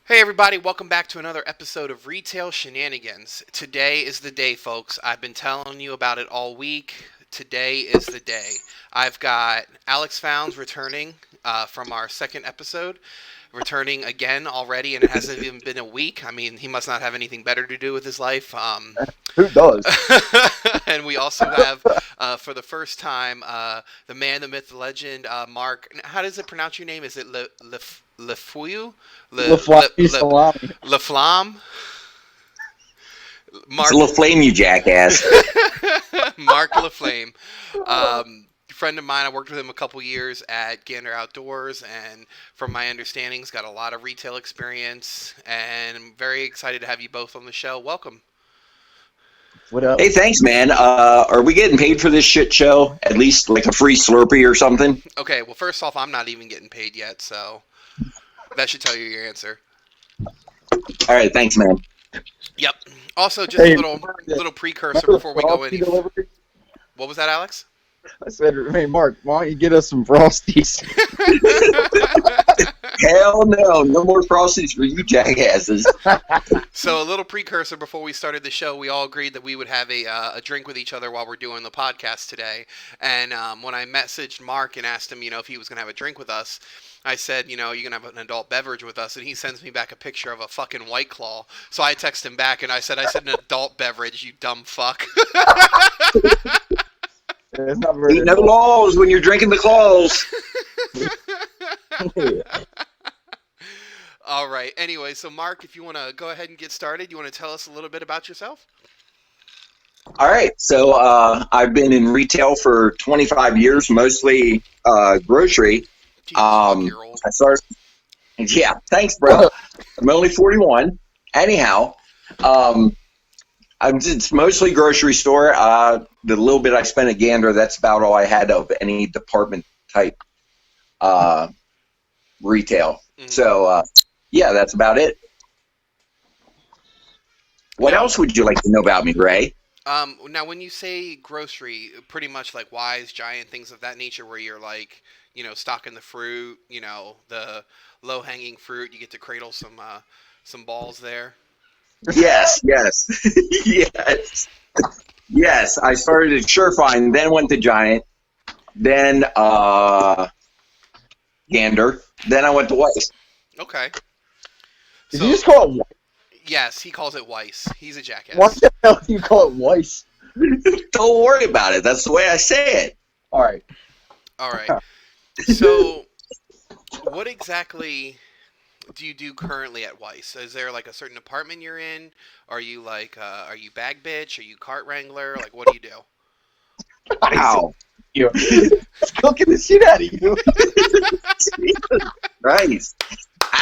Hey everybody, welcome back to another episode of Retail Shenanigans. Today is the day, folks. I've been telling you about it all week. Today is the day. I've got Alex Founds returning from our second episode, returning again already, and it hasn't even been a week. I mean, he must not have anything better to do with his life. Who does? And we also have, for the first time, the man, the myth, the legend, Mark. How does it pronounce your name? Is it Lefuyu? Le, Le, LaFleur Le, salami. Le Flam? It's a Mark little flame, you jackass. Mark LaFlame. Friend of mine, I worked with him a couple years at Gander Outdoors, and from my understandings, got a lot of retail experience, and I'm very excited to have you both on the show. Welcome. What up? Hey, thanks, man. Are we getting paid for this shit show? At least like a free Slurpee or something? Okay, well, first off, I'm not even getting paid yet, so that should tell you your answer. All right, thanks, man. Yep. Also, just Hey, a little precursor remember before we go Frosty any. delivery? What was that, Alex? I said, hey, Mark, why don't you get us some Frosties? Hell no. No more Frosties for you jackasses. So a little precursor before we started the show, we all agreed that we would have a drink with each other while we're doing the podcast today. And when I messaged Mark and asked him, if he was going to have a drink with us, I said, you're going to have an adult beverage with us. And he sends me back a picture of a fucking White Claw. So I text him back and I said an adult beverage, you dumb fuck. It's not very Ain't no laws when you're drinking the claws. All right. Anyway, so Mark, if you want to go ahead and get started, you want to tell us a little bit about yourself? All right, so I've been in retail for 25 years, mostly grocery. Jesus, fuck, you're old. I started. Yeah, thanks, bro. I'm only 41. Anyhow, it's mostly grocery store. The little bit I spent at Gander, that's about all I had of any department type retail. Mm-hmm. So, yeah, that's about it. What else would you like to know about me, Ray? Now, when you say grocery, pretty much like Wise, Giant, things of that nature, where you're like, stocking the fruit, the low-hanging fruit, you get to cradle some balls there. Yes, yes, yes, yes. I started at Surefine, then went to Giant, then Gander, then I went to Weiss. Okay. Did you just call it Weiss? Yes, he calls it Weiss. He's a jackass. Why the hell do you call it Weiss? Don't worry about it. That's the way I say it. All right. All right. So, what exactly do you do currently at Weiss? Is there like a certain department you're in? Are you are you bag bitch? Are you cart wrangler? Like, what do you do? Wow. It's cooking the shit out of you. Jesus Christ.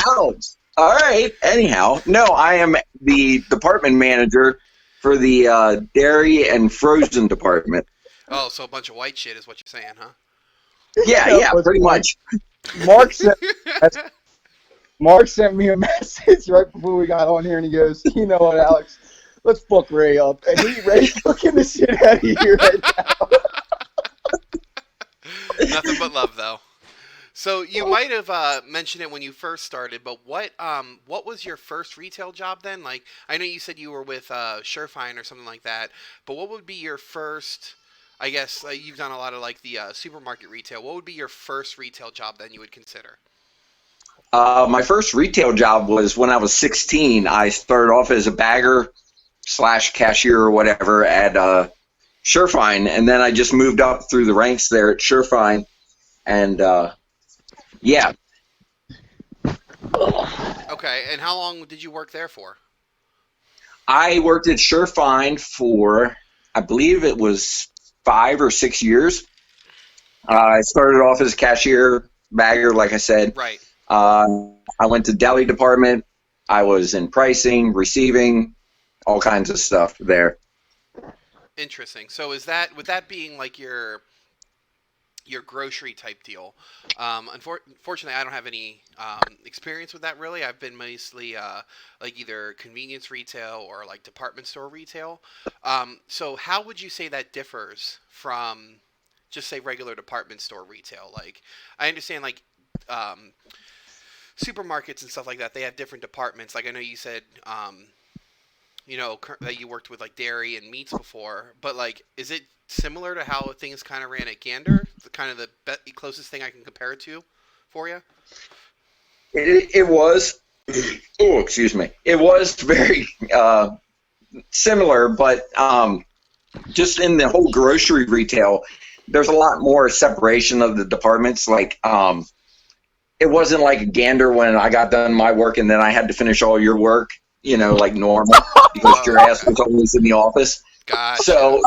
Ouch. All right. Anyhow, no, I am the department manager for the dairy and frozen department. Oh, so a bunch of white shit is what you're saying, huh? Yeah, pretty much. Mark sent me a message right before we got on here, and he goes, "You know what, Alex? Let's fuck Ray up." And Ray's cooking the shit out of you right now. Nothing but love, though. So you might have mentioned it when you first started, but what was your first retail job then? Like, I know you said you were with Surefine or something like that, but what would be your first? I guess you've done a lot of like the supermarket retail. What would be your first retail job then you would consider? My first retail job was when I was 16. I started off as a bagger / cashier or whatever at Surefine, and then I just moved up through the ranks there at Surefine, and yeah. Okay, and how long did you work there for? I worked at Surefine for, I believe it was 5 or 6 years. I started off as a cashier, bagger, like I said. Right. I went to deli department. I was in pricing, receiving, all kinds of stuff there. Interesting. So with that being like your grocery type deal? Unfortunately, I don't have any experience with that really. I've been mostly like either convenience retail or like department store retail. So how would you say that differs from just say regular department store retail? Like I understand like supermarkets and stuff like that, they have different departments. Like I know you said, that you worked with like dairy and meats before, but like, is it similar to how things kind of ran at Gander? The kind of the closest thing I can compare it to for you. It was. Oh, excuse me. It was very similar, but just in the whole grocery retail, there's a lot more separation of the departments. Like, it wasn't like a Gander when I got done my work and then I had to finish all your work, like normal, because your ass was always in the office. Gotcha. So,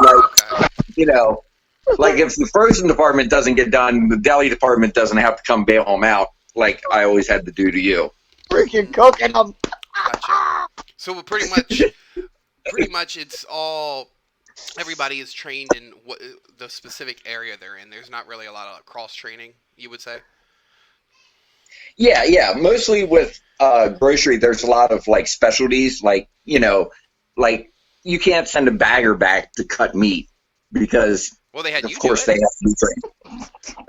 like if the frozen department doesn't get done, the deli department doesn't have to come bail them out like I always had to do to you. Freaking cooking them. Gotcha. So pretty much, it's all. Everybody is trained in what the specific area they're in. There's not really a lot of cross training, you would say. Yeah. Mostly with grocery, there's a lot of like specialties, like like you can't send a bagger back to cut meat because, they had of you course, do they it. have to be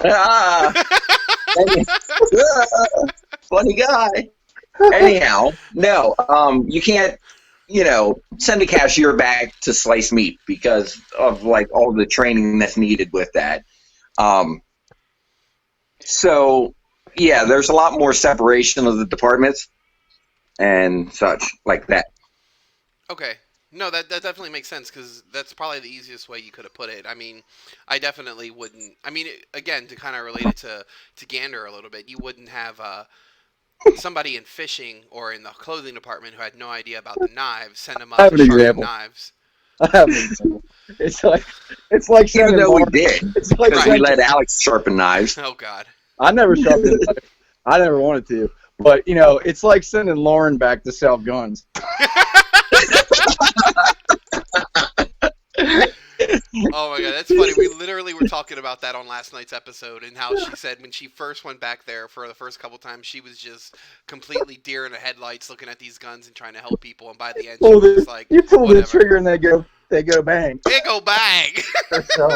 trained. Funny guy. Anyhow, no, you can't, send a cashier back to slice meat because of like all the training that's needed with that. So yeah, there's a lot more separation of the departments and such like that. Okay. No, that definitely makes sense because that's probably the easiest way you could have put it. I mean, I definitely wouldn't. I mean, again, to kind of relate it to Gander a little bit, you wouldn't have somebody in fishing or in the clothing department who had no idea about the knives send them up I have to an sharpen example. knives. I have an example. It's like Even sending though we Lauren. did, It's like because we sending, let Alex sharpen knives. Oh God. I never sharpened a knife. I never wanted to. But it's like sending Lauren back to sell guns. Oh my God, that's funny. We literally were talking about that on last night's episode and how she said when she first went back there for the first couple times, she was just completely deer in the headlights looking at these guns and trying to help people. And by the end, she was just like, You pull the whatever. trigger and they go bang. They go bang. So,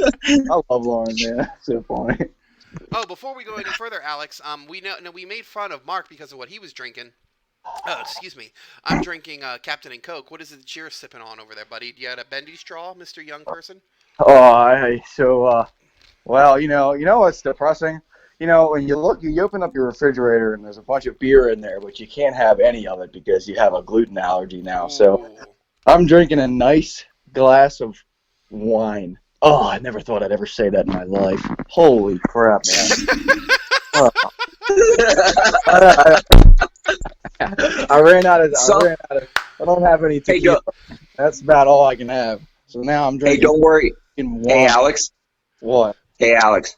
I love Lauren, man. So funny. Oh, before we go any further, Alex, we we made fun of Mark because of what he was drinking. Oh, excuse me. I'm drinking Captain and Coke. What is it that you're sipping on over there, buddy? Do you have a bendy straw, Mr. Young Person? Well, you know what's depressing? When you open up your refrigerator and there's a bunch of beer in there, but you can't have any of it because you have a gluten allergy now. So Ooh. I'm drinking a nice glass of wine. Oh, I never thought I'd ever say that in my life. Holy crap, man. Oh. I ran out of. I don't have any tequila. That's about all I can have. So now I'm drinking. Hey, don't worry. Wine. Hey, Alex. What? Hey, Alex.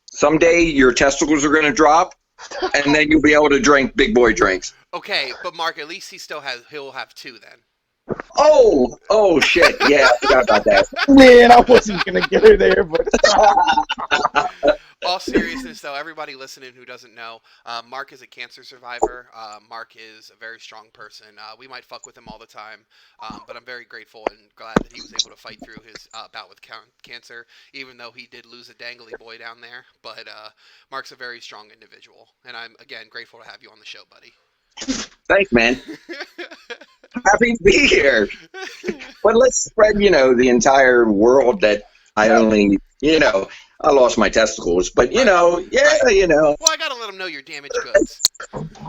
Someday your testicles are going to drop, and then you'll be able to drink big boy drinks. Okay, but Mark, at least he'll have two then. Oh, shit. Yeah, I forgot about that. Man, I wasn't gonna get her there, but All seriousness, though, everybody listening who doesn't know, Mark is a cancer survivor. Mark is a very strong person. We might fuck with him all the time, but I'm very grateful and glad that he was able to fight through his bout with cancer, even though he did lose a dangly boy down there. But Mark's a very strong individual, and I'm, again, grateful to have you on the show, buddy. Thanks, man. Happy to be here. But let's spread, the entire world that I only, I lost my testicles. But, Well, I gotta let him know your damaged goods.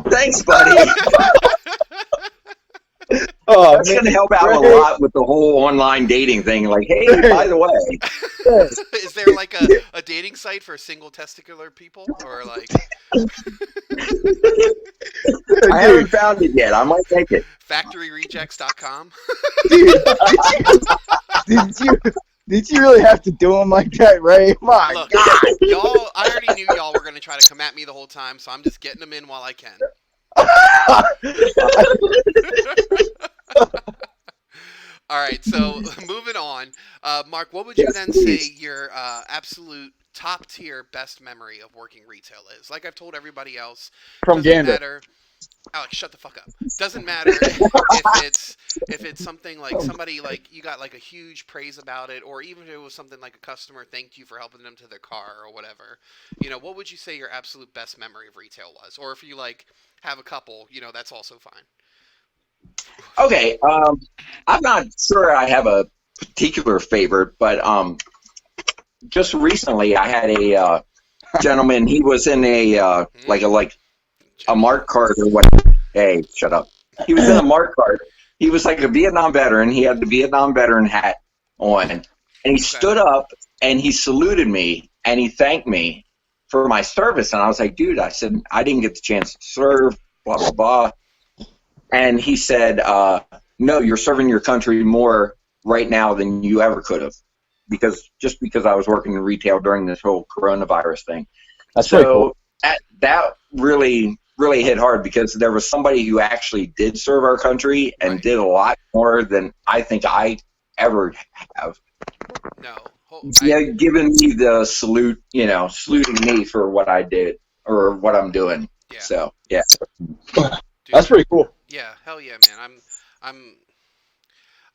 Thanks, buddy. oh, That's going to help out a lot with the whole online dating thing. Like, hey, by the way. Is there like a dating site for single testicular people? Or like I haven't found it yet. I might take it. factoryrejects.com? Did you really have to do him like that, Ray? My Look, God. y'all, I already knew y'all were going to try to come at me the whole time, so I'm just getting them in while I can. All right, so moving on. Mark, what would you then say your absolute top tier best memory of working retail is? Like I've told everybody else, From doesn't Gander. matter. Alex, shut the fuck up. Doesn't matter if it's something like somebody like you got like a huge praise about it, or even if it was something like a customer thanked you for helping them to their car or whatever. What would you say your absolute best memory of retail was? Or if you like have a couple, that's also fine. Okay, I'm not sure I have a particular favorite, but just recently I had a gentleman. He was in a a Mark card or what? Hey, shut up. He was in a Mark card. He was like a Vietnam veteran. He had the Vietnam veteran hat on, and he stood up and he saluted me and he thanked me for my service. And I was like, dude, I said I didn't get the chance to serve. Blah blah blah. And he said, no, you're serving your country more right now than you ever could have, because I was working in retail during this whole coronavirus thing. That's so cool. That really hit hard, because there was somebody who actually did serve our country and did a lot more than I think I ever have. No. Giving me the salute, saluting me for what I did or what I'm doing. Yeah. So, yeah. Dude, that's pretty cool. Yeah, hell yeah, man.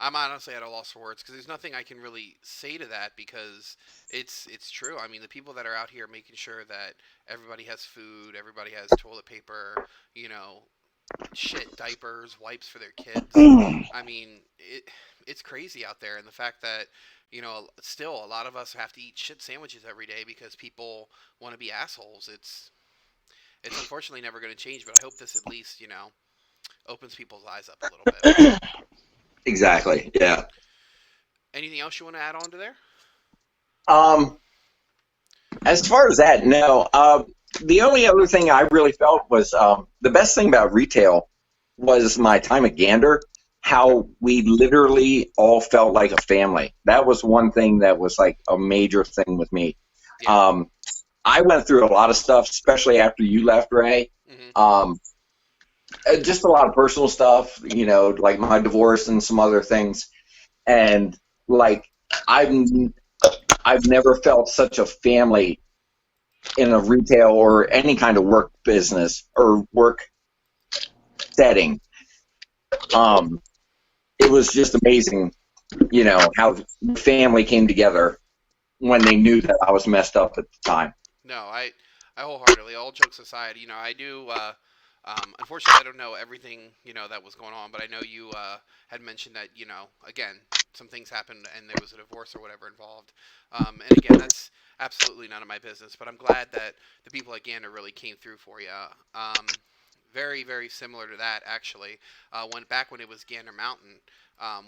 I'm honestly at a loss for words, because there's nothing I can really say to that, because it's true. I mean, the people that are out here making sure that everybody has food, everybody has toilet paper, diapers, wipes for their kids. I mean, it's crazy out there, and the fact that still a lot of us have to eat shit sandwiches every day because people want to be assholes. It's unfortunately never going to change, but I hope this at least opens people's eyes up a little bit. Exactly. Yeah. Anything else you want to add on to there? As far as that, no. The only other thing I really felt was the best thing about retail was my time at Gander, how we literally all felt like a family. That was one thing that was like a major thing with me. Yeah. I went through a lot of stuff, especially after you left, Ray. Mm-hmm. Just a lot of personal stuff, like my divorce and some other things. And like I've never felt such a family in a retail or any kind of work business or work setting. It was just amazing, how the family came together when they knew that I was messed up at the time. No, I wholeheartedly, all jokes aside, I do. Unfortunately, I don't know everything, that was going on, but I know you had mentioned that, again, some things happened and there was a divorce or whatever involved. And again, that's absolutely none of my business, but I'm glad that the people at Gander really came through for you. Very, very similar to that, actually. Back when it was Gander Mountain,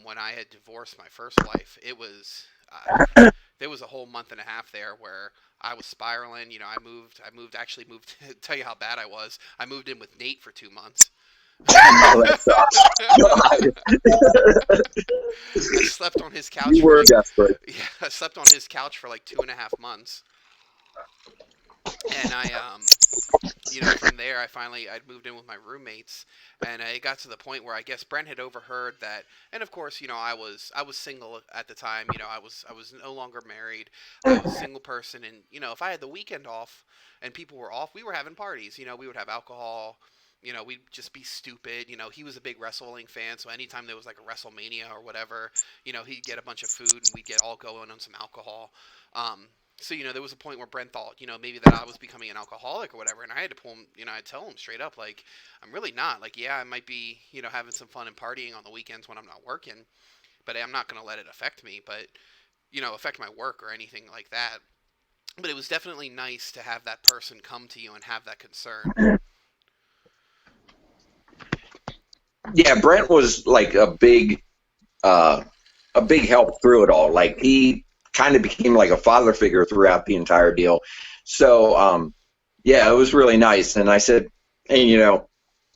when I had divorced my first wife, it was there was a whole month and a half there where I was spiraling. I moved, to tell you how bad I was. I moved in with Nate for 2 months. I slept on his couch. You were desperate. Yeah, I slept on his couch for like 2.5 months. And I, from there, I'd moved in with my roommates, and it got to the point where I guess Brent had overheard that, and of course, I was single at the time. I was no longer married. I was a single person, and if I had the weekend off and people were off, we were having parties. We would have alcohol. We'd just be stupid. He was a big wrestling fan, so anytime there was like a WrestleMania or whatever, he'd get a bunch of food and we'd get all going on some alcohol. So, there was a point where Brent thought, maybe that I was becoming an alcoholic or whatever, and I had to pull him, I'd tell him straight up, like, I'm really not. Like, yeah, I might be, having some fun and partying on the weekends when I'm not working, but I'm not going to let it affect me, but, affect my work or anything like that. But it was definitely nice to have that person come to you and have that concern. Yeah, Brent was like a big help through it all. Like, he kind of became like a father figure throughout the entire deal. So, yeah, it was really nice. And I said, hey,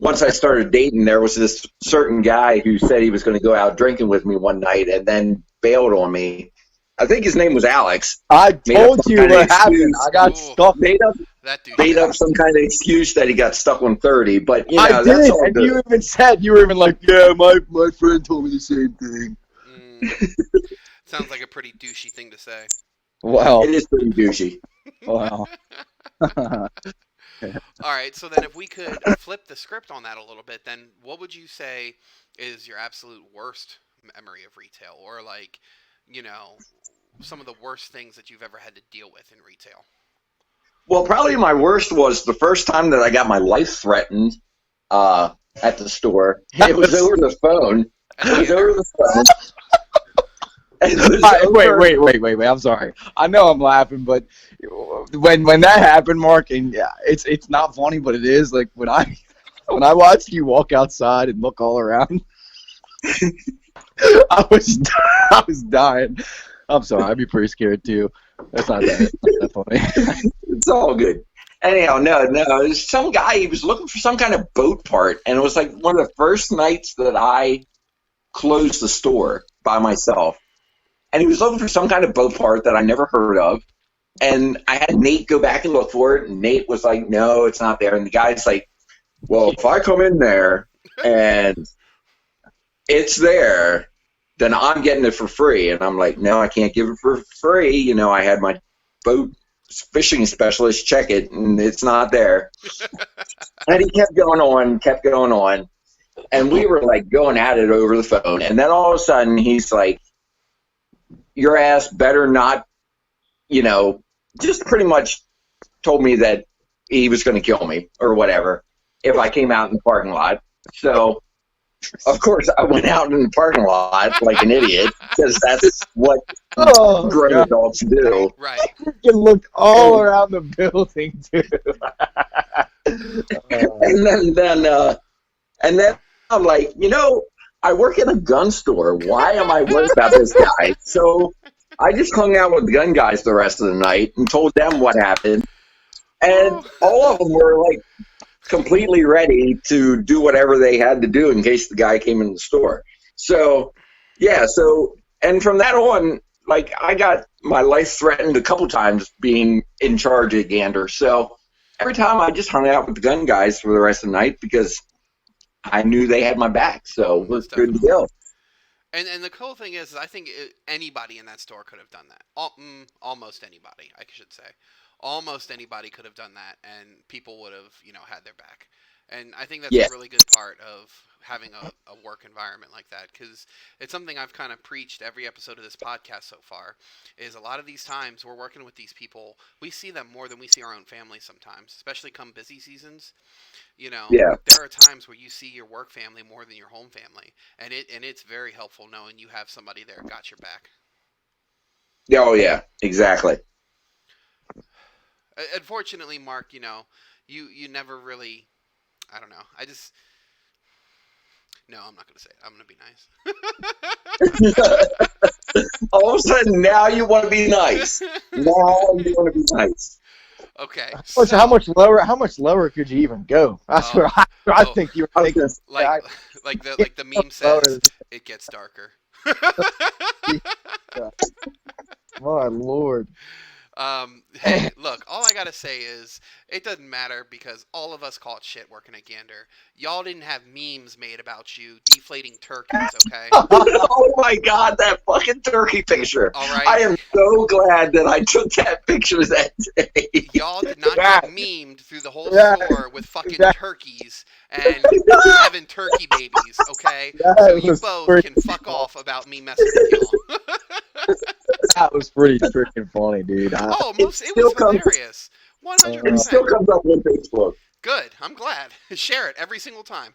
once I started dating, there was this certain guy who said he was going to go out drinking with me one night and then bailed on me. I think his name was Alex. I told you what happened. I got stuck. Made up some kind of excuse that he got stuck on 30. But, I did, that's all and good. you were even like, yeah, my friend told me the same thing. Sounds like a pretty douchey thing to say. Wow. It is pretty douchey. Wow. All right, so then if we could flip the script on that a little bit, then what would you say is your absolute worst memory of retail, or like, you know, some of the worst things that you've ever had to deal with in retail? Well, probably my worst was the first time that I got my life threatened at the store. It was over the phone. It was over the phone. It was Wait. I'm sorry. I know I'm laughing, but when that happened, Mark, and yeah, it's not funny, but it is. Like when I watched you walk outside and look all around, I was I was dying. I'm sorry. I'd be pretty scared too. That's not that funny. It's all good. Anyhow, no. It was some guy. He was looking for some kind of boat part, and it was like one of the first nights that I closed the store by myself. And he was looking for some kind of boat part that I never heard of. And I had Nate go back and look for it, and Nate was like, "No, it's not there." And the guy's like, "Well, if I come in there and it's there, then I'm getting it for free." And I'm like, "No, I can't give it for free. You know, I had my boat fishing specialist check it, and it's not there." And he kept going on. And we were like going at it over the phone. And then all of a sudden he's like, "Your ass better not," just pretty much told me that he was going to kill me or whatever if I came out in the parking lot. So, of course, I went out in the parking lot like an idiot because that's what grown adults do. Right. You looked all around the building, too. And then I'm like, I work in a gun store. Why am I worried about this guy? So I just hung out with the gun guys the rest of the night and told them what happened. And all of them were like completely ready to do whatever they had to do in case the guy came in the store. So, yeah. And from that on, like, I got my life threatened a couple times being in charge at Gander. So every time I just hung out with the gun guys for the rest of the night because I knew they had my back, so we're good to go. And the cool thing is, I think anybody in that store could have done that. Almost anybody, I should say. Almost anybody could have done that, and people would have, had their back. And I think that's a really good part of having a work environment like that, because it's something I've kind of preached every episode of this podcast so far, is a lot of these times we're working with these people, we see them more than we see our own family sometimes, especially come busy seasons. There are times where you see your work family more than your home family, and it's very helpful knowing you have somebody there got your back. Oh yeah, exactly. Unfortunately, Mark, you never really, I don't know. No, I'm not going to say it. I'm going to be nice. All of a sudden, now you want to be nice. Okay. How much lower could you even go? That's what I think you were thinking. Like the meme says, it gets darker. My Lord. Hey, look, all I gotta say is, it doesn't matter because all of us caught shit working at Gander. Y'all didn't have memes made about you deflating turkeys, okay? Oh my God, that fucking turkey picture. All right. I am so glad that I took that picture that day. Y'all did not get memed through the whole store with fucking turkeys and having turkey babies, okay? So you both can fuck off about me messing with y'all. That was pretty freaking funny, dude. It was hilarious. 100%. It still comes up on Facebook. Good. I'm glad. Share it every single time.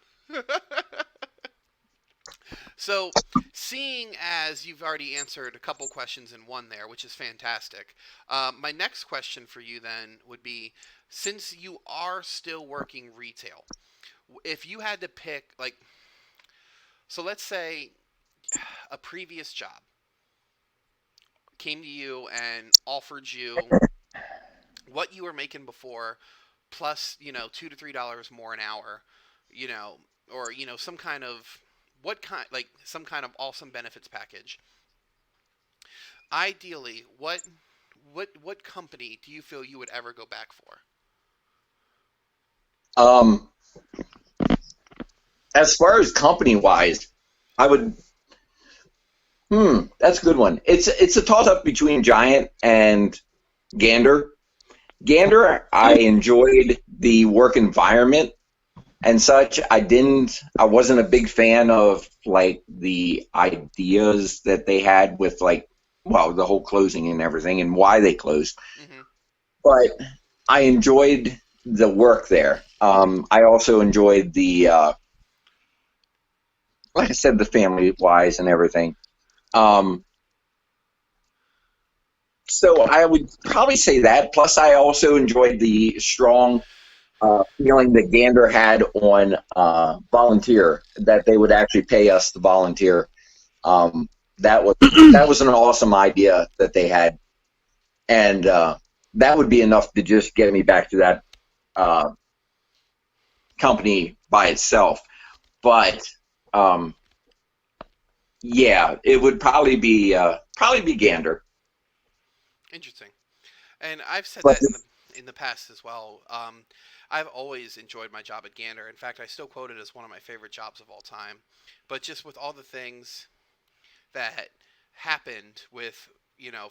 So, seeing as you've already answered a couple questions in one there, which is fantastic, my next question for you then would be, since you are still working retail, if you had to pick, so let's say a previous job came to you and offered you what you were making before, plus $2 to $3 more an hour, or some kind of some kind of awesome benefits package. Ideally, what company do you feel you would ever go back for? As far as company wise, I would. That's a good one. It's a toss-up between Giant and Gander. Gander, I enjoyed the work environment and such. I wasn't a big fan of like the ideas that they had with like, well, the whole closing and everything and why they closed. Hmm. But I enjoyed the work there. I also enjoyed like I said, the family wise and everything. So I would probably say that. Plus, I also enjoyed the strong feeling that Gander had on volunteer, that they would actually pay us to volunteer. That was an awesome idea that they had, and that would be enough to just get me back to that company by itself. But yeah, it would probably be Gander. Interesting. And I've said But that in the past as well. I've always enjoyed my job at Gander. In fact, I still quote it as one of my favorite jobs of all time. But just with all the things that happened with,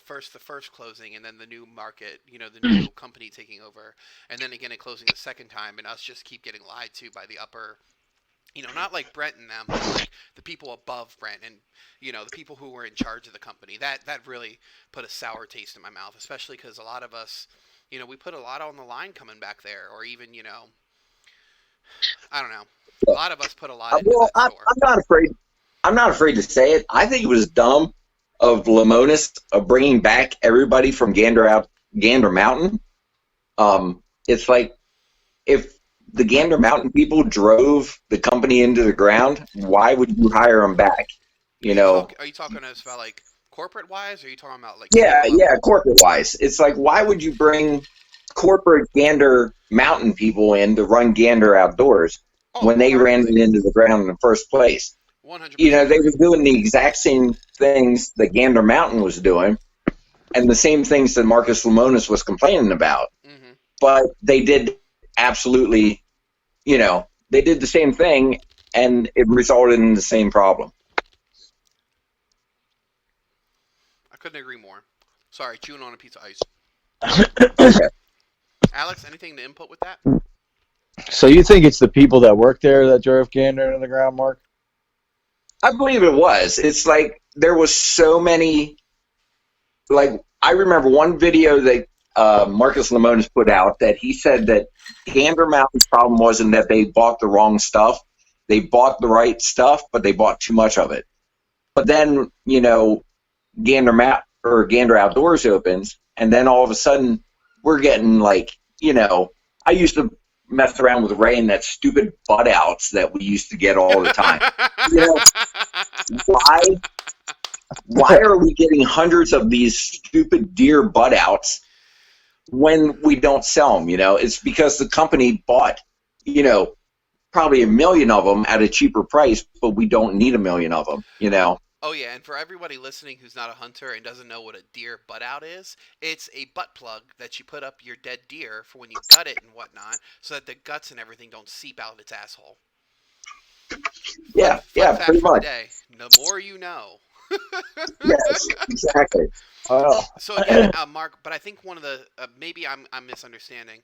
first the first closing and then the new market, the new company taking over, and then again it closing the second time, and us just keep getting lied to by the upper, not like Brent and them, but like the people above Brent and the people who were in charge of the company. That really put a sour taste in my mouth, especially because a lot of us, we put a lot on the line coming back there, or even I don't know, a lot of us put a lot into well, that store. I'm not afraid. I'm not afraid to say it. I think it was dumb of Lemonis of bringing back everybody from Gander Mountain. It's like if the Gander Mountain people drove the company into the ground, why would you hire them back? Are you talking as about like corporate wise, or are you talking about like Yeah, store level? yeah, corporate wise. It's like, why would you bring corporate Gander Mountain people in to run Gander Outdoors Oh, when they ran it into the ground in the first place? 100%. They were doing the exact same things that Gander Mountain was doing and the same things that Marcus Lemonis was complaining about. Mm-hmm. But they did absolutely, they did the same thing and it resulted in the same problem. I couldn't agree more. Sorry, chewing on a piece of ice. Alex, anything to input with that? So you think it's the people that work there that drove Gander into the ground, Mark? I believe it was. It's like there was so many. Like I remember one video that Marcus Lemonis put out that he said that Gander Mountain's problem wasn't that they bought the wrong stuff. They bought the right stuff, but they bought too much of it. But then Gander Outdoors opens, and then all of a sudden we're getting like I used to mess around with Ray and that stupid butt outs that we used to get all the time. Why? Why are we getting hundreds of these stupid deer butt outs when we don't sell them? It's because the company bought, probably 1 million of them at a cheaper price, but we don't need 1 million of them. Oh yeah, and for everybody listening who's not a hunter and doesn't know what a deer butt out is, it's a butt plug that you put up your dead deer for when you gut it and whatnot, so that the guts and everything don't seep out of its asshole. Yeah, Fun yeah, fact pretty for the much. day. The more you know. Yes, exactly. Oh. So again, Mark, but I think one of the maybe I'm misunderstanding.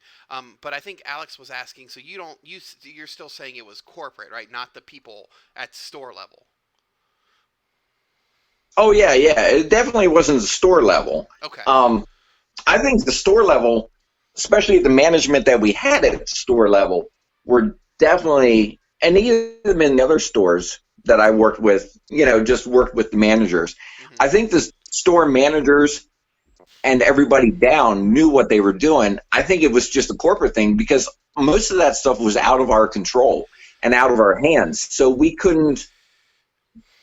But I think Alex was asking. So you're still saying it was corporate, right? Not the people at store level. Oh yeah, yeah. It definitely wasn't the store level. Okay. I think the store level, especially the management that we had at the store level, were definitely, and even in the other stores that I worked with, just worked with the managers. Mm-hmm. I think the store managers and everybody down knew what they were doing. I think it was just a corporate thing because most of that stuff was out of our control and out of our hands. So we couldn't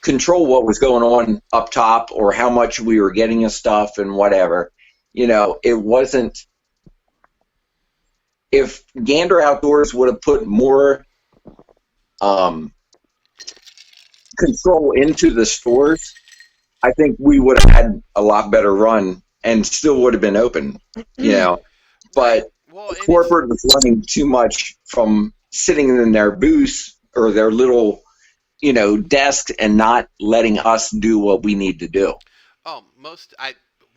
control what was going on up top or how much we were getting of stuff and whatever. It wasn't. If Gander Outdoors would have put more control into the stores, I think we would have had a lot better run and still would have been open, But corporate was running too much from sitting in their booths or their little, desks and not letting us do what we need to do. Oh,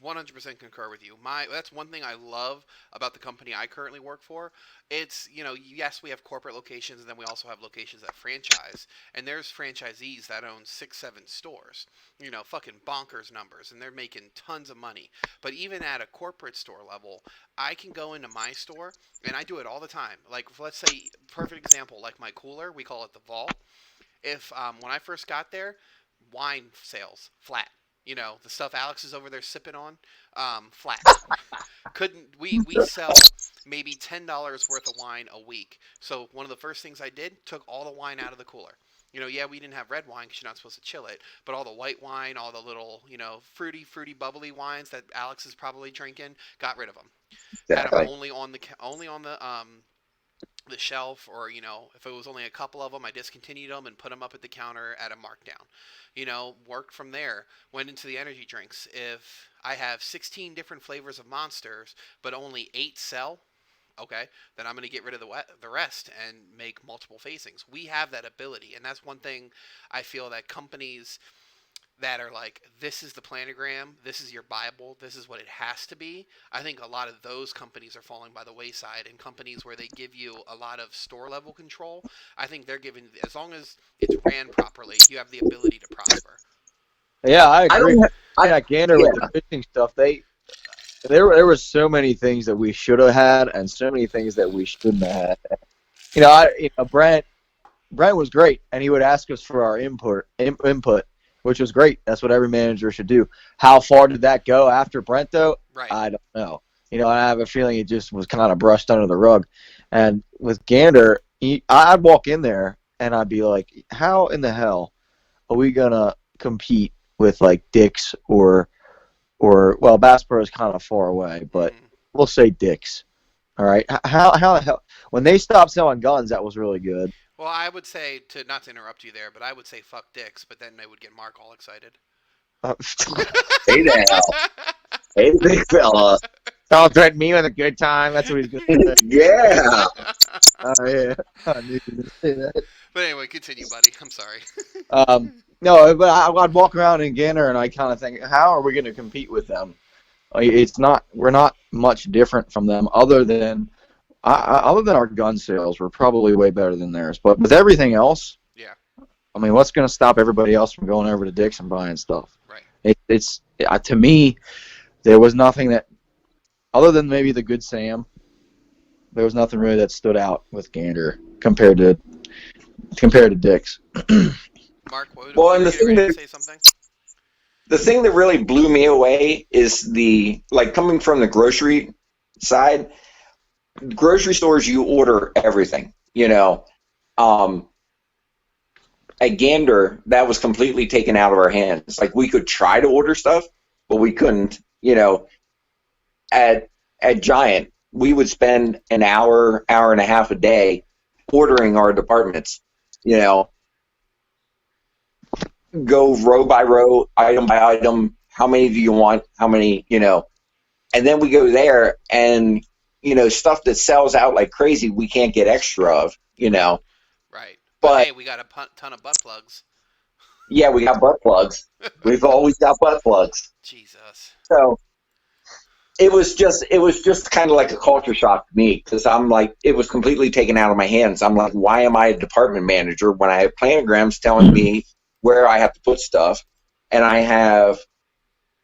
100% concur with you. That's one thing I love about the company I currently work for. It's, yes, we have corporate locations and then we also have locations that franchise. And there's franchisees that own 6, 7 stores. Fucking bonkers numbers and they're making tons of money. But even at a corporate store level, I can go into my store and I do it all the time. Like let's say perfect example, like my cooler, we call it the vault. If when I first got there, wine sales flat. The stuff Alex is over there sipping on, flat. Couldn't we sell maybe $10 worth of wine a week? So one of the first things I did, took all the wine out of the cooler. Yeah, we didn't have red wine because you're not supposed to chill it, but all the white wine, all the little, fruity, bubbly wines that Alex is probably drinking, got rid of them. Had them Exactly. only on the shelf, or if it was only a couple of them, I discontinued them and put them up at the counter at a markdown. Worked from there. Went into the energy drinks. If I have 16 different flavors of Monsters, but only 8 sell, okay, then I'm going to get rid of the rest and make multiple facings. We have that ability, and that's one thing I feel that companies that are like, this is the planogram, this is your Bible, this is what it has to be. I think a lot of those companies are falling by the wayside, and companies where they give you a lot of store level control, I think they're giving, as long as it's ran properly, you have the ability to prosper. Yeah, I I agree. don't. I Yeah, Gander with the yeah. fishing stuff. There were so many things that we should have had, and so many things that we shouldn't have had. Brent was great, and he would ask us for our input, which was great. That's what every manager should do. How far did that go after Brent, though? Right. I don't know. I have a feeling it just was kind of brushed under the rug. And with Gander, I'd walk in there and I'd be like, how in the hell are we gonna compete with like Dick's or well, Bass Pro is kind of far away, but Hmm. we'll say Dick's. All right, how the hell when they stopped selling guns, that was really good. Well, I would say, to not to interrupt you there, but I would say fuck dicks, but then they would get Mark all excited. Uh, Hey there. Hey, big fella. Don't threaten me with a good time. That's what he's gonna say. Yeah. Oh yeah, I knew you were gonna say that. But anyway, continue, buddy. I'm sorry. No, but I'd walk around in Gander and I kind of think, how are we going to compete with them? Like, it's not. We're not much different from them, other than our gun sales. We're probably way better than theirs. But with everything else, Yeah. I mean, what's going to stop everybody else from going over to Dick's and buying stuff? Right. It's to me, there was nothing that, other than maybe the Good Sam, there was nothing really that stood out with Gander compared to Dick's. Mark, what, Well, you and were getting ready to say something? the thing that really blew me away is the like coming from the grocery side. Grocery stores, you order everything. Um, at Gander, that was completely taken out of our hands. Like we could try to order stuff, but we couldn't. At Giant, we would spend an hour and a half a day ordering our departments. You know, go row by row, item by item. How many do you want? How many? And then we go there, and stuff that sells out like crazy, we can't get extra of. Right. But But hey, we got a ton of butt plugs. yeah, we got butt plugs. We've always got butt plugs. Jesus. So it was just kind of like a culture shock to me because I'm like, it was completely taken out of my hands. I'm like, why am I a department manager when I have planograms telling me where I have to put stuff, and I have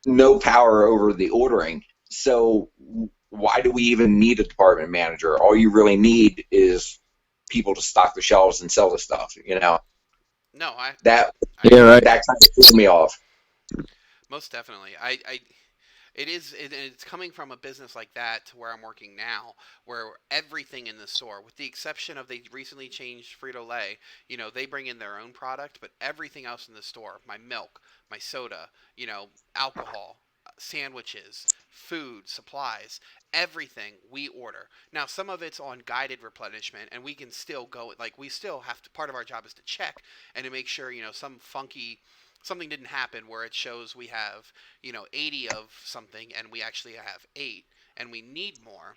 no power over the ordering? So why do we even need a department manager? All you really need is people to stock the shelves and sell the stuff. No, That I Yeah, agree. right. that kind of threw me off. Most definitely. It's coming from a business like that to where I'm working now, where everything in the store, with the exception of they recently changed Frito Lay, they bring in their own product, but everything else in the store, my milk, my soda, alcohol, sandwiches, food, supplies, everything we order. Now, some of it's on guided replenishment, and we can still go, like, we still have to, part of our job is to check and to make sure, something didn't happen where it shows we have 80 of something and we actually have 8 and we need more.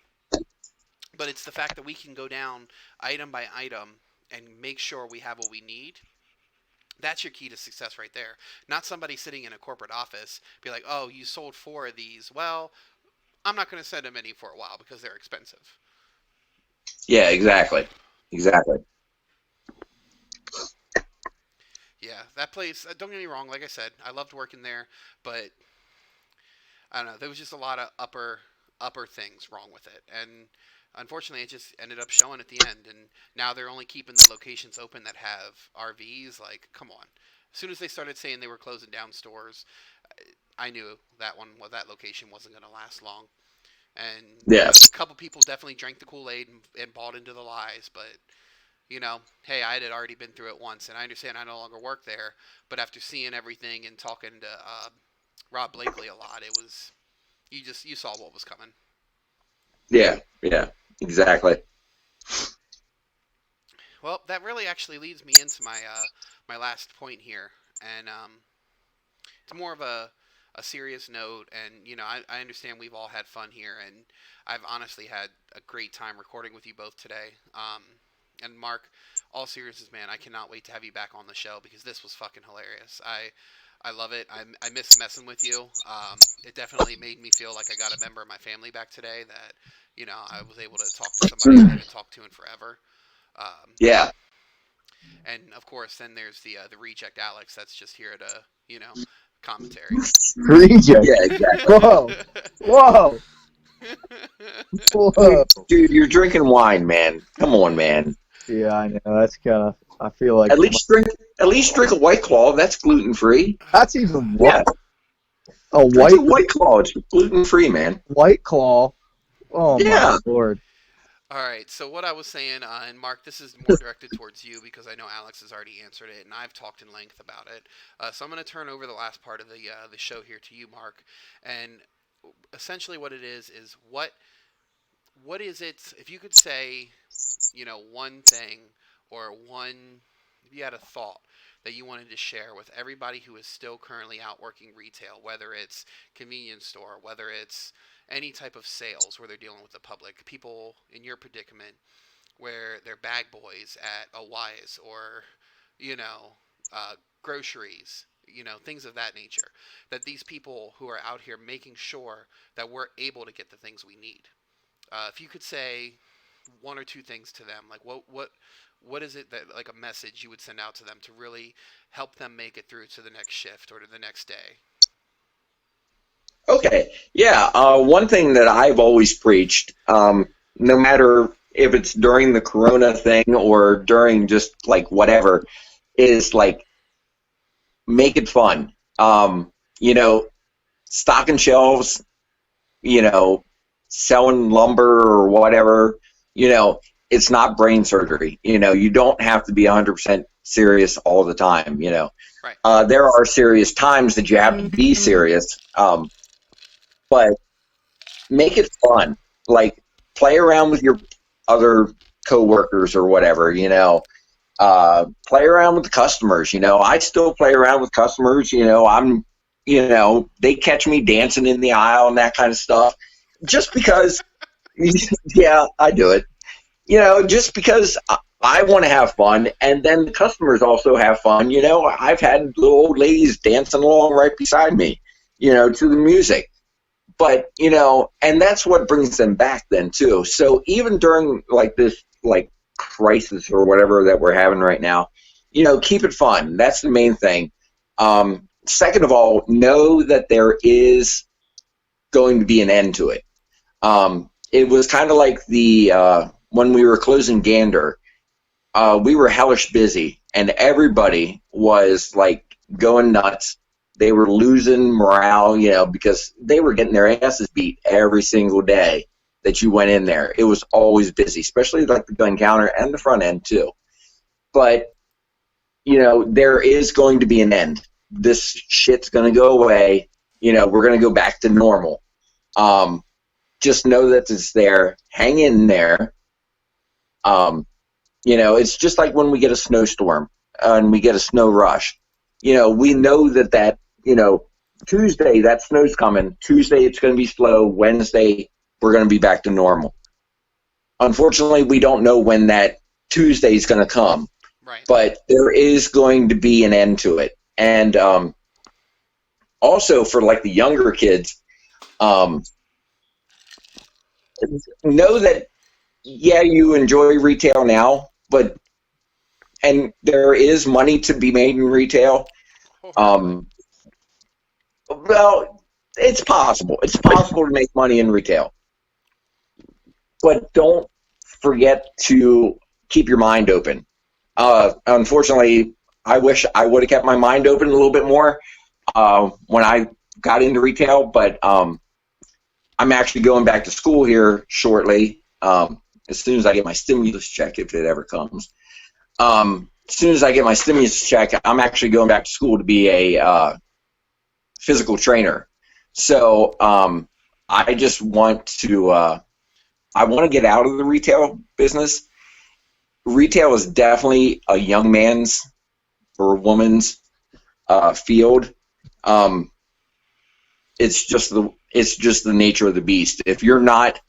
But it's the fact that we can go down item by item and make sure we have what we need. That's your key to success right there. Not somebody sitting in a corporate office be like, "Oh, you sold 4 of these." Well, I'm not going to send them any for a while because they're expensive. Yeah, exactly. Exactly. Yeah, that place. Don't get me wrong. Like I said, I loved working there, but I don't know. There was just a lot of upper things wrong with it, and unfortunately, it just ended up showing at the end. And now they're only keeping the locations open that have RVs. Like, come on. As soon as they started saying they were closing down stores, I knew that location wasn't going to last long. And Yes. a couple people definitely drank the Kool Aid and bought into the lies, but hey, I had already been through it once, and I understand I no longer work there. But after seeing everything and talking to Rob Blakely a lot, it was you saw what was coming. Yeah. Yeah. Exactly. Well, that really actually leads me into my last point here, and it's more of a serious note. And I understand we've all had fun here, and I've honestly had a great time recording with you both today. And Mark, all seriousness, man, I cannot wait to have you back on the show because this was fucking hilarious. I love it. I miss messing with you. It definitely made me feel like I got a member of my family back today. That I was able to talk to somebody I haven't talked to in forever. Yeah. And of course, then there's the reject Alex. That's just here to commentary. Reject. Yeah. Exactly. Whoa. Whoa. Whoa. Dude, you're drinking wine, man. Come on, man. Yeah, I know. That's kind of. I feel like At least drink a White Claw. That's gluten free. that's even Yeah. what a That's white a White Claw. It's gluten free, man. White Claw. Oh Yeah. my lord. All right. So what I was saying, and Mark, this is more directed towards you because I know Alex has already answered it, and I've talked in length about it. So I'm going to turn over the last part of the show here to you, Mark, and essentially what it is what is it? If you could say, one thing or if you had a thought that you wanted to share with everybody who is still currently out working retail, whether it's convenience store, whether it's any type of sales where they're dealing with the public, people in your predicament where they're bag boys at a Wise or, you know, groceries, things of that nature, that these people who are out here making sure that we're able to get the things we need. If you could say one or two things to them, like what is it that like a message you would send out to them to really help them make it through to the next shift or to the next day? Okay. Yeah. One thing that I've always preached, no matter if it's during the Corona thing or during just like whatever, is like make it fun. You know, stocking shelves, you know, selling lumber or whatever, it's not brain surgery. You don't have to be 100% serious all the time. Right. There are serious times that you have to be serious, but make it fun. Like, play around with your other coworkers or whatever, play around with the customers. I still play around with customers. They catch me dancing in the aisle and that kind of stuff just because, yeah, I do it, just because I want to have fun, and then the customers also have fun. I've had little old ladies dancing along right beside me, to the music. But, and that's what brings them back then, too. So even during, like, this, like, crisis or whatever that we're having right now, keep it fun. That's the main thing. Second of all, know that there is going to be an end to it. It was kind of like when we were closing Gander, we were hellish busy, and everybody was, like, going nuts. They were losing morale, because they were getting their asses beat every single day that you went in there. It was always busy, especially like the gun counter and the front end too. But, there is going to be an end. This shit's going to go away. We're going to go back to normal. Just know that it's there. Hang in there. It's just like when we get a snowstorm and we get a snow rush. We know that Tuesday, that snow's coming. Tuesday, it's going to be slow. Wednesday, we're going to be back to normal. Unfortunately, we don't know when that Tuesday is going to come. Right. but there is going to be an end to it. And also for like the younger kids, know that yeah, you enjoy retail now, and there is money to be made in retail. Wholeheartedly. Well, it's possible. It's possible to make money in retail, but don't forget to keep your mind open. Unfortunately, I wish I would have kept my mind open a little bit more when I got into retail, but I'm actually going back to school here shortly. As soon as I get my stimulus check, if it ever comes. As soon as I get my stimulus check, I'm actually going back to school to be a physical trainer. So I just want to I want to get out of the retail business. Retail is definitely a young man's or a woman's field. It's just the nature of the beast. If you're not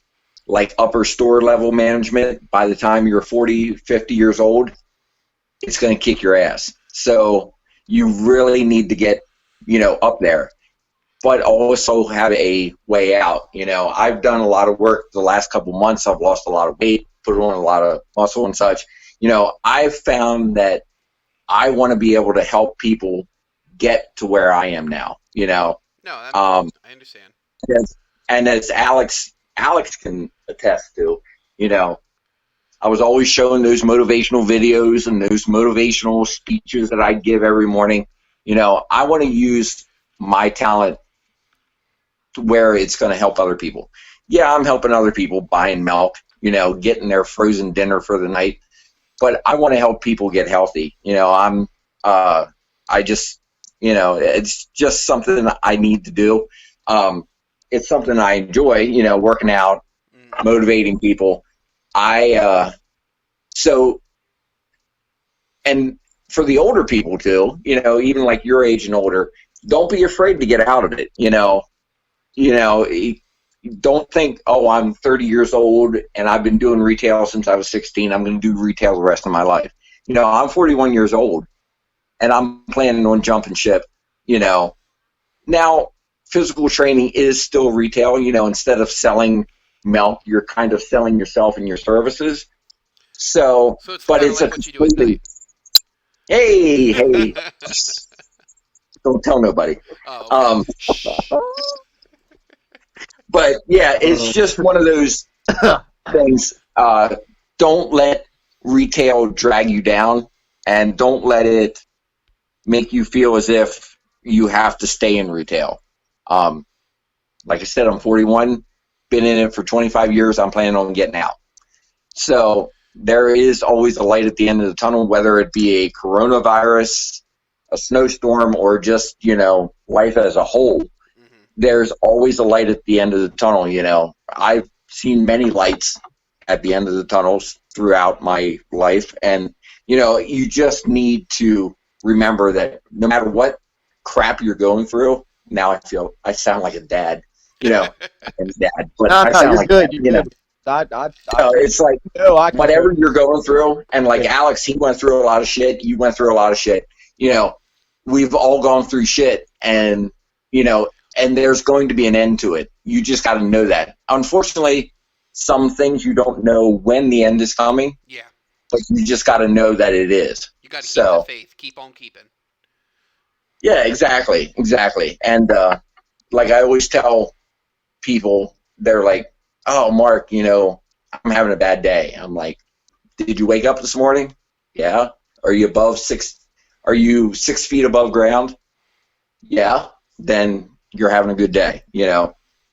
like upper store level management by the time you're 40, 50 years old, it's going to kick your ass. So you really need to get, up there, but also have a way out. I've done a lot of work the last couple months. I've lost a lot of weight, put on a lot of muscle and such. I've found that I want to be able to help people get to where I am now. No, I understand. And as Alex can attest to, I was always showing those motivational videos and those motivational speeches that I give every morning. I want to use my talent to where it's going to help other people. Yeah, I'm helping other people buying milk, getting their frozen dinner for the night, but I want to help people get healthy. I just, it's just something I need to do. It's something I enjoy, working out, motivating people. And for the older people too, even like your age and older, don't be afraid to get out of it. Don't think, oh, I'm 30 years old and I've been doing retail since I was 16. I'm going to do retail the rest of my life. I'm 41 years old and I'm planning on jumping ship. Now physical training is still retail. Instead of selling milk, you're kind of selling yourself and your services. So it's but kind of it's like a what you do at completely night. hey, don't tell nobody. Oh, okay. Shh. But yeah, it's just one of those things. Don't let retail drag you down, and don't let it make you feel as if you have to stay in retail. Like I said, I'm 41, been in it for 25 years. I'm planning on getting out. So there is always a light at the end of the tunnel, whether it be a coronavirus, a snowstorm, or just, life as a whole. Mm-hmm. There's always a light at the end of the tunnel. I've seen many lights at the end of the tunnels throughout my life. And, you just need to remember that no matter what crap you're going through, now I sound like a dad, I'm a dad, but No, I sound you're like good. that, You're good. it's like, I can whatever you're going through, and like Alex, he went through a lot of shit, you went through a lot of shit, we've all gone through shit, and and there's going to be an end to it. You just got to know that. Unfortunately, some things you don't know when the end is coming. Yeah. But you just got to know that it is. You got to keep the faith. Keep on keeping. Yeah, exactly. And like I always tell people, they're like, "Oh, Mark, I'm having a bad day." I'm like, "Did you wake up this morning? Yeah. Are you above 6? Are you 6 feet above ground? Yeah. Then you're having a good day."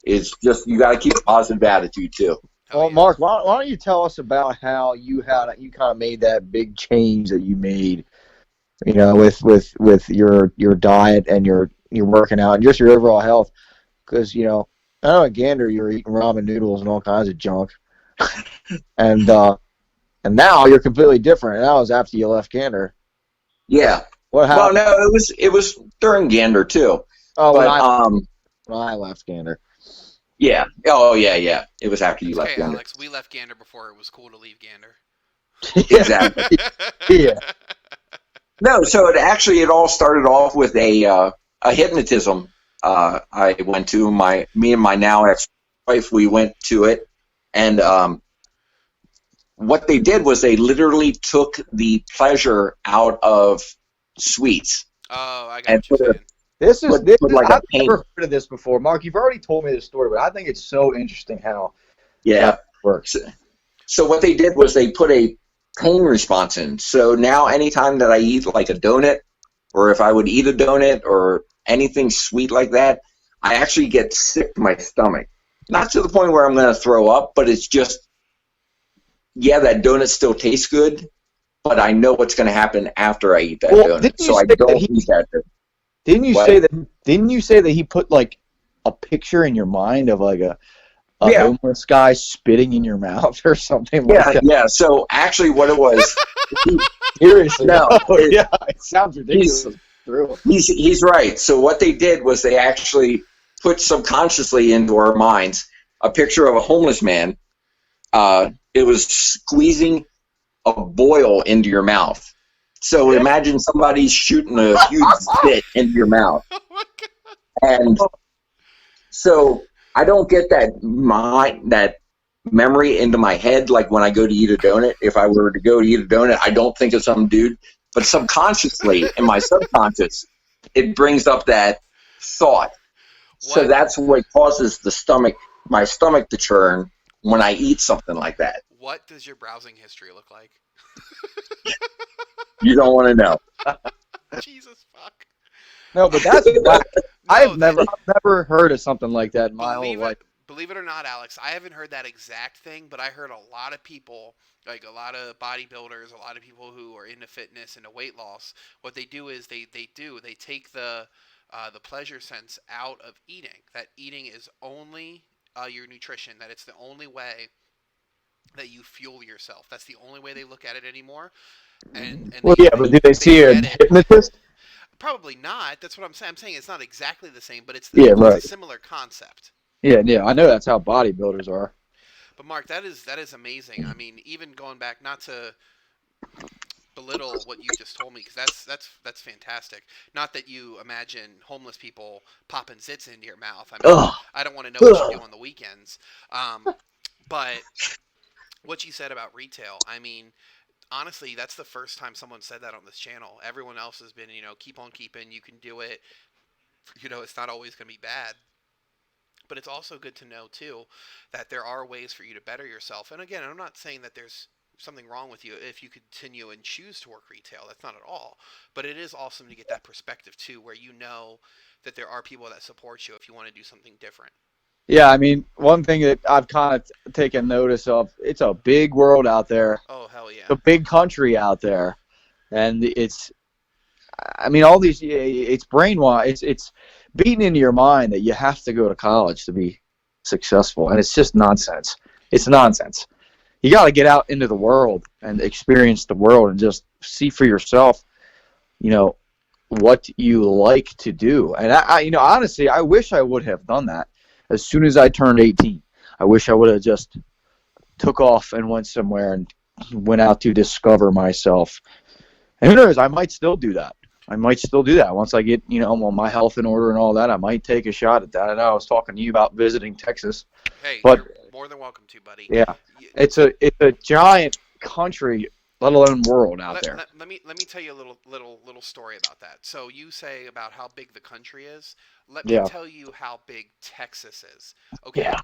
It's just you got to keep a positive attitude too. Well, yeah. Mark, why don't you tell us about how you kind of made that big change that you made, with your diet and your working out and just your overall health, because I know at Gander you're eating ramen noodles and all kinds of junk, and now you're completely different. And that was after you left Gander. Yeah. What happened? Well, no, it was during Gander too. Oh, but when I left Gander. Yeah. Oh, yeah. It was after you left Gander. Gander. Alex, we left Gander before it was cool to leave Gander. Exactly. Yeah. No, so it all started off with a hypnotism. I went to me and my now ex-wife. We went to it, and what they did was they literally took the pleasure out of sweets Oh, I got and what you're saying. put like a I've pain. never heard of this before. Mark, you've already told me this story, but I think it's so interesting how Yeah. that works. So what they did was they put a pain response in. So now anytime that I eat like a donut, or if I would eat a donut or anything sweet like that, I actually get sick to my stomach. Not to the point where I'm going to throw up, but it's just, yeah, that donut still tastes good, but I know what's going to happen after I eat that Well, donut. So I don't eat that donut. didn't you What? say that? Didn't you say that he put like a picture in your mind of like a Yeah, homeless guy spitting in your mouth or something like yeah, that? yeah. So actually what it was, he, Seriously? no, Oh, yeah, it sounds ridiculous. he's True. he's right. So what they did was they actually put subconsciously into our minds a picture of a homeless man. It was squeezing a boil into your mouth. So imagine somebody shooting a huge spit into your mouth, Oh my god. and so I don't get that memory into my head like when I go to eat a donut. If I were to go to eat a donut, I don't think of some dude, but subconsciously in my subconscious, it brings up that thought. So What that's what causes my stomach to churn when I eat something like that. what does your browsing history look like? You don't want to know. Jesus fuck. No, but that's whack. No, I've never heard of something like that in my whole believe life. it believe it or not, Alex, I haven't heard that exact thing, but I heard a lot of people, like a lot of bodybuilders, a lot of people who are into fitness, into weight loss. What they do is they take the pleasure sense out of eating. That eating is only your nutrition. That it's the only way that you fuel yourself. That's the only way they look at it anymore. And Well, yeah, but do they they see a get it. hypnotist? Probably not. That's what I'm saying. I'm saying it's not exactly the same, but Yeah, it's a right. similar concept. Yeah. I know that's how bodybuilders are. But Mark, that is amazing. I mean, even going back, not to belittle what you just told me, because that's fantastic. Not that you imagine homeless people popping zits into your mouth. I mean, Ugh. I don't want to know what you Ugh. do on the weekends. But what you said about retail, I mean, honestly, that's the first time someone said that on this channel. Everyone else has been, keep on keeping. You can do it. It's not always going to be bad. But it's also good to know too that there are ways for you to better yourself. And again, I'm not saying that there's something wrong with you if you continue and choose to work retail. That's not at all. But it is awesome to get that perspective too, where you know that there are people that support you if you want to do something different. Yeah, I mean, one thing that I've kind of taken notice of, it's a big world out there, Oh hell yeah. a big country out there, and I mean, all these, it's brainwashed, it's beaten into your mind that you have to go to college to be successful, and it's just nonsense. It's nonsense. You got to get out into the world and experience the world and just see for yourself, you know, what you like to do. And honestly, I wish I would have done that as soon as I turned 18. I wish I would have just took off and went somewhere and went out to discover myself. And who knows, I might still do that. I might still do that once I get, well, my health in order and all that. I might take a shot at that. I know I was talking to you about visiting Texas, Hey, but you're more than welcome to, buddy. yeah, You, it's a giant country, let alone world out there. let me tell you a little story about that. So you say about how big the country is. Let me Yeah, tell you how big Texas is. Okay. yeah,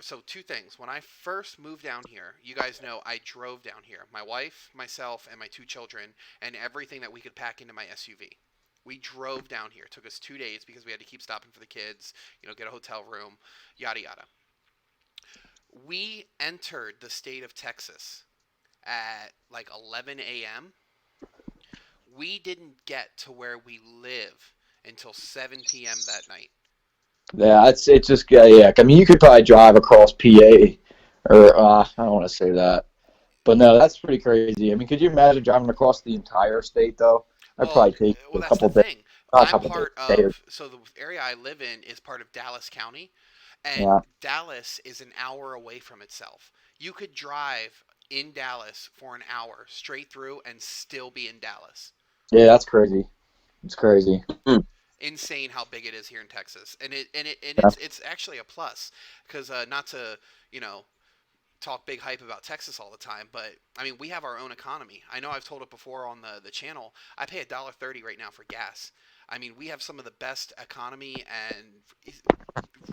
So two things. When I first moved down here, you guys know I drove down here. My wife, myself, and my two children, and everything that we could pack into my SUV. We drove down here. It took us 2 days because we had to keep stopping for the kids, get a hotel room, yada yada. We entered the state of Texas at like 11 a.m. We didn't get to where we live until 7 p.m. that night. yeah. It's just yeah. I mean, you could probably drive across PA, or I don't want to say that, but no, that's pretty crazy. I mean, could you imagine driving across the entire state though? That'd Well, probably take you well, a that's the couple days. thing. Not a I'm couple days, part a day or of, so the area I live in is part of Dallas County, and yeah. Dallas is an hour away from itself. You could drive in Dallas for an hour straight through and still be in Dallas. Yeah, that's crazy. It's crazy. Hmm. Insane how big it is here in Texas, and Yeah. it's actually a plus because not to you know talk big hype about Texas all the time, but I mean we have our own economy. I know I've told it before on the channel. I pay $1.30 right now for gas. I mean we have some of the best economy and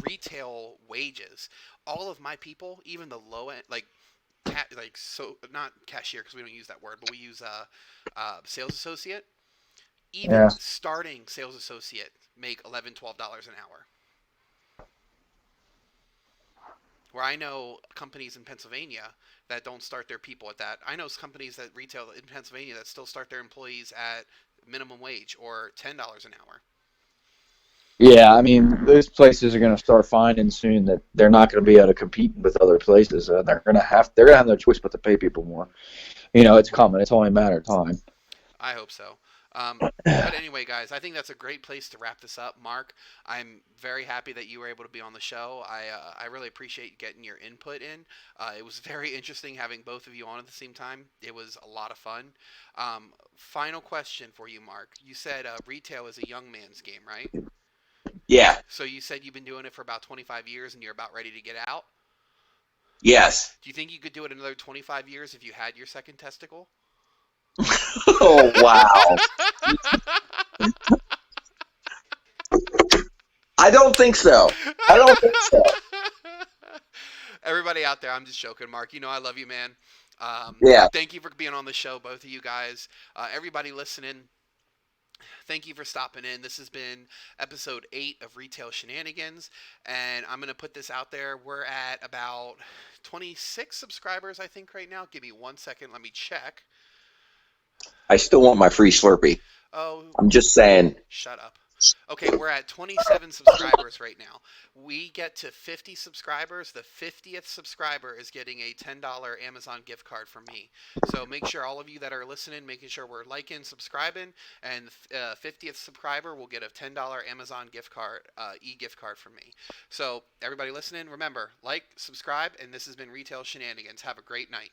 retail wages. All of my people, even the low end, like so not cashier because we don't use that word, but we use sales associate. Even Yeah. starting sales associate make $11, $12 an hour. Where I know companies in Pennsylvania that don't start their people at that. I know companies that retail in Pennsylvania that still start their employees at minimum wage or $10 an hour. Yeah, I mean, those places are going to start finding soon that they're not going to be able to compete with other places. They're going to have no choice but to pay people more. It's coming. It's only a matter of time. I hope so. But anyway, guys, I think that's a great place to wrap this up. Mark, I'm very happy that you were able to be on the show. I really appreciate getting your input in. It was very interesting having both of you on at the same time. It was a lot of fun. Final question for you, Mark. You said retail is a young man's game, right? Yeah. So you said you've been doing it for about 25 years and you're about ready to get out. Yes. Do you think you could do it another 25 years if you had your second testicle? Oh wow. I don't think so. I don't think so. Everybody out there, I'm just joking, Mark. You know I love you, man. Yeah. Thank you for being on the show, both of you guys. Everybody listening, thank you for stopping in. This has been episode 8 of Retail Shenanigans, and I'm going to put this out there. We're at about 26 subscribers, I think, right now. Give me 1 second. Let me check. I still want my free Slurpee. Oh, I'm just saying. shut up. Okay, we're at 27 subscribers right now. We get to 50 subscribers. The 50th subscriber is getting a $10 Amazon gift card from me. So make sure all of you that are listening, making sure we're liking, subscribing, and the 50th subscriber will get a $10 Amazon gift card, e-gift card from me. So everybody listening, remember, like, subscribe, and this has been Retail Shenanigans. Have a great night.